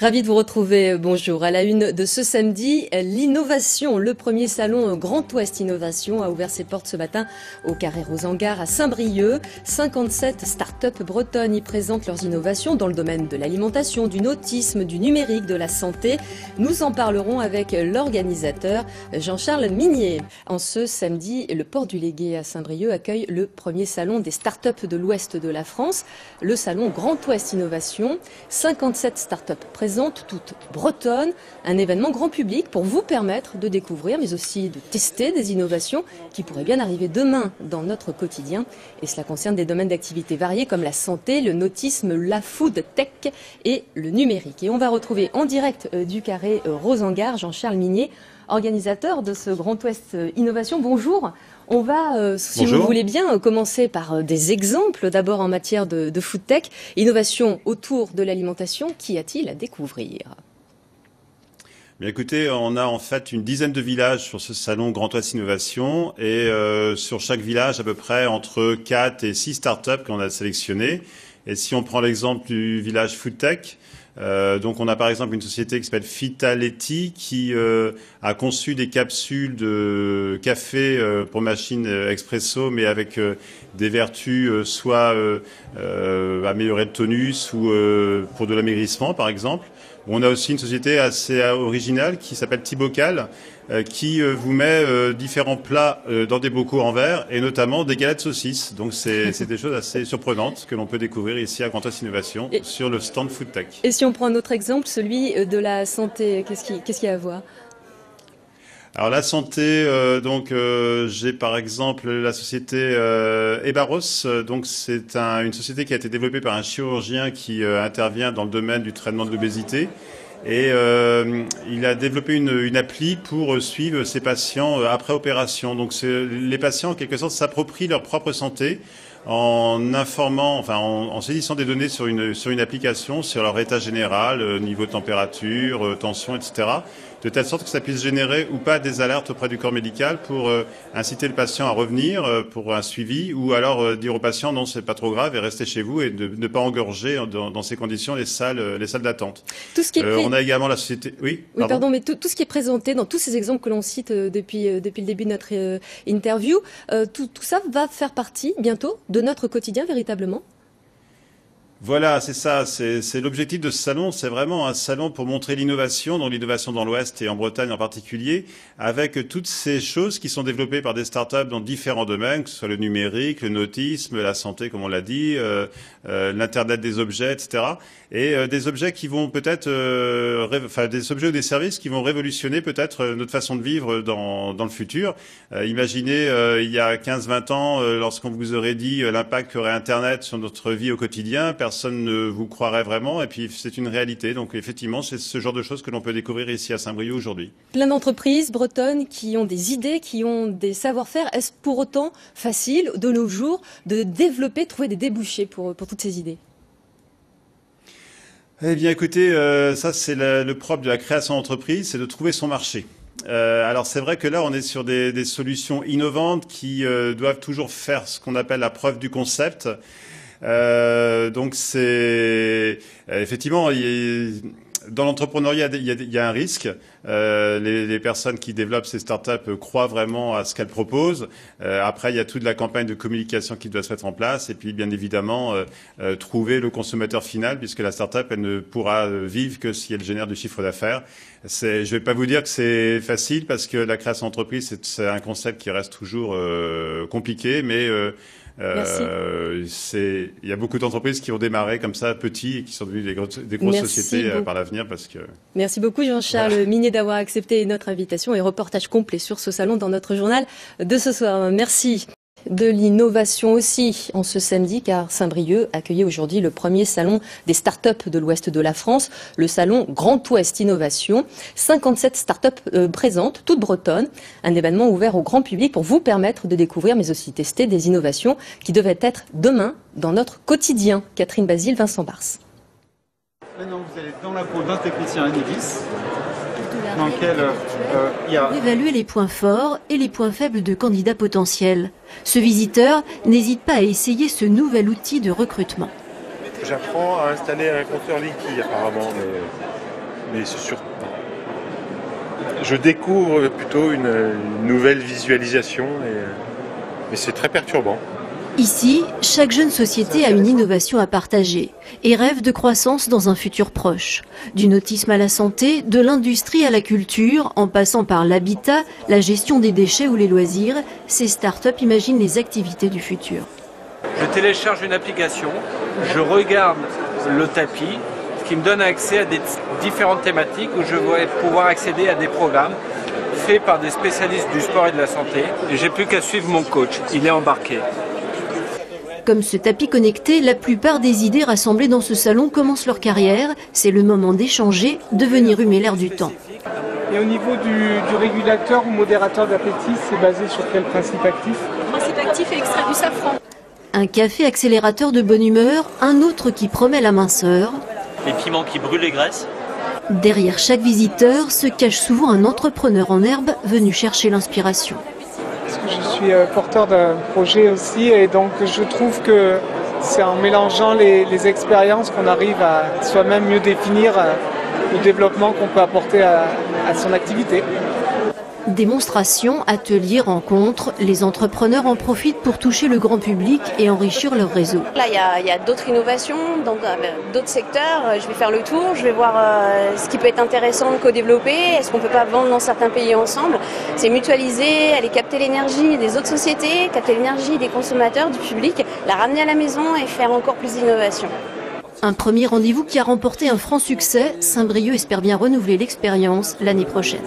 Ravi de vous retrouver. Bonjour. À la une de ce samedi, l'innovation. Le premier salon Grand Ouest Innovation a ouvert ses portes ce matin au Carré Rosengar à Saint-Brieuc. 57 start-up bretonnes y présentent leurs innovations dans le domaine de l'alimentation, du nautisme, du numérique, de la santé. Nous en parlerons avec l'organisateur Jean-Charles Minier. En ce samedi, le port du Légué à Saint-Brieuc accueille le premier salon des start-up de l'ouest de la France, le salon Grand Ouest Innovation. 57 start-up présente toute bretonne, un événement grand public pour vous permettre de découvrir mais aussi de tester des innovations qui pourraient bien arriver demain dans notre quotidien. Et cela concerne des domaines d'activité variés comme la santé, le nautisme, la food tech et le numérique. Et on va retrouver en direct du Carré Rosengar Jean-Charles Minier, organisateur de ce Grand Ouest Innovation. Bonjour. On va, si vous voulez bien, commencer par des exemples. D'abord en matière de food tech, innovation autour de l'alimentation. Qu'y a-t-il à découvrir ? Bien, écoutez, on a en fait une dizaine de villages sur ce salon Grand Ouest Innovation et sur chaque village à peu près entre 4 et 6 startups qu'on a sélectionnées. Et si on prend l'exemple du village food tech, donc on a par exemple une société qui s'appelle Vitality qui a conçu des capsules de café pour machine expresso mais avec des vertus soit améliorer le tonus ou pour de l'amaigrissement par exemple. On a aussi une société assez originale qui s'appelle Thibocal qui vous met différents plats dans des bocaux en verre et notamment des galettes saucisses. Donc c'est des choses assez surprenantes que l'on peut découvrir ici à Grand Ouest Innovation sur le stand Food Tech. Et si on prend un autre exemple, celui de la santé, qu'est-ce qu'il y a à voir ? Alors la santé, j'ai par exemple la société Ebaros. Donc c'est une société qui a été développée par un chirurgien qui intervient dans le domaine du traitement de l'obésité. Et il a développé une appli pour suivre ses patients après opération. Donc les patients en quelque sorte s'approprient leur propre santé en informant, en saisissant des données sur une application, sur leur état général, niveau de température, tension, etc. De telle sorte que ça puisse générer ou pas des alertes auprès du corps médical pour inciter le patient à revenir pour un suivi ou alors dire au patient non, c'est pas trop grave et restez chez vous et de ne pas engorger dans ces conditions les salles d'attente. Tout ce qui est on a également la société. Oui, pardon, mais tout ce qui est présenté dans tous ces exemples que l'on cite depuis le début de notre interview, tout ça va faire partie bientôt de notre quotidien véritablement. Voilà, c'est ça. C'est l'objectif de ce salon. C'est vraiment un salon pour montrer l'innovation, donc l'innovation dans l'Ouest et en Bretagne en particulier, avec toutes ces choses qui sont développées par des startups dans différents domaines, que ce soit le numérique, le nautisme, la santé, comme on l'a dit, l'Internet des objets, etc. Et des objets qui vont peut-être, des objets ou des services qui vont révolutionner peut-être notre façon de vivre dans le futur. Imaginez, il y a 15-20 ans, lorsqu'on vous aurait dit l'impact qu'aurait Internet sur notre vie au quotidien, personne ne vous croirait vraiment, et puis c'est une réalité. Donc effectivement, c'est ce genre de choses que l'on peut découvrir ici à Saint-Brieuc aujourd'hui. Plein d'entreprises bretonnes qui ont des idées, qui ont des savoir-faire. Est-ce pour autant facile de nos jours de développer, trouver des débouchés pour toutes ces idées ? Eh bien écoutez, ça c'est le propre de la création d'entreprise, c'est de trouver son marché. Alors c'est vrai que là on est sur des solutions innovantes qui doivent toujours faire ce qu'on appelle la preuve du concept. Donc c'est effectivement dans l'entrepreneuriat il y a un risque. Les personnes qui développent ces startups croient vraiment à ce qu'elles proposent. Après il y a toute la campagne de communication qui doit se mettre en place et puis bien évidemment trouver le consommateur final puisque la startup elle ne pourra vivre que si elle génère du chiffre d'affaires. Je vais pas vous dire que c'est facile parce que la création d'entreprise c'est un concept qui reste toujours compliqué mais il y a beaucoup d'entreprises qui ont démarré comme ça, petits, et qui sont devenues des grosses sociétés par l'avenir. Merci beaucoup Jean-Charles Minier d'avoir accepté notre invitation et reportage complet sur ce salon dans notre journal de ce soir. Merci. De l'innovation aussi en ce samedi car Saint-Brieuc accueillait aujourd'hui le premier salon des startups de l'ouest de la France, le salon Grand Ouest Innovation. 57 startups présentes, toutes bretonnes, un événement ouvert au grand public pour vous permettre de découvrir mais aussi tester des innovations qui devaient être demain dans notre quotidien. Catherine Basile, Vincent Bars. Maintenant vous allez dans la peau d'un technicien Enedis. Dans lequel il y a... Évaluer les points forts et les points faibles de candidats potentiels. Ce visiteur n'hésite pas à essayer ce nouvel outil de recrutement. J'apprends à installer un compteur Linky apparemment, mais mais c'est sûr. Je découvre plutôt une nouvelle visualisation, mais c'est très perturbant. Ici, chaque jeune société a une innovation à partager et rêve de croissance dans un futur proche. Du nautisme à la santé, de l'industrie à la culture, en passant par l'habitat, la gestion des déchets ou les loisirs, ces startups imaginent les activités du futur. Je télécharge une application, je regarde le tapis, ce qui me donne accès à des différentes thématiques où je vais pouvoir accéder à des programmes faits par des spécialistes du sport et de la santé. Et j'ai plus qu'à suivre mon coach, il est embarqué. Comme ce tapis connecté, la plupart des idées rassemblées dans ce salon commencent leur carrière. C'est le moment d'échanger, de venir humer l'air du temps. Et au niveau du régulateur ou modérateur d'appétit, c'est basé sur quel principe actif? Le principe actif est extrait du safran. Un café accélérateur de bonne humeur, un autre qui promet la minceur. Les piments qui brûlent les graisses. Derrière chaque visiteur se cache souvent un entrepreneur en herbe venu chercher l'inspiration. Je suis porteur d'un projet aussi et donc je trouve que c'est en mélangeant les expériences qu'on arrive à soi-même mieux définir le développement qu'on peut apporter à son activité. Démonstrations, ateliers, rencontres, les entrepreneurs en profitent pour toucher le grand public et enrichir leur réseau. Là, il y a d'autres innovations, donc d'autres secteurs. Je vais faire le tour, je vais voir ce qui peut être intéressant de co-développer. Est-ce qu'on ne peut pas vendre dans certains pays ensemble? C'est mutualiser, aller capter l'énergie des autres sociétés, capter l'énergie des consommateurs, du public, la ramener à la maison et faire encore plus d'innovation. Un premier rendez-vous qui a remporté un franc succès. Saint-Brieuc espère bien renouveler l'expérience l'année prochaine.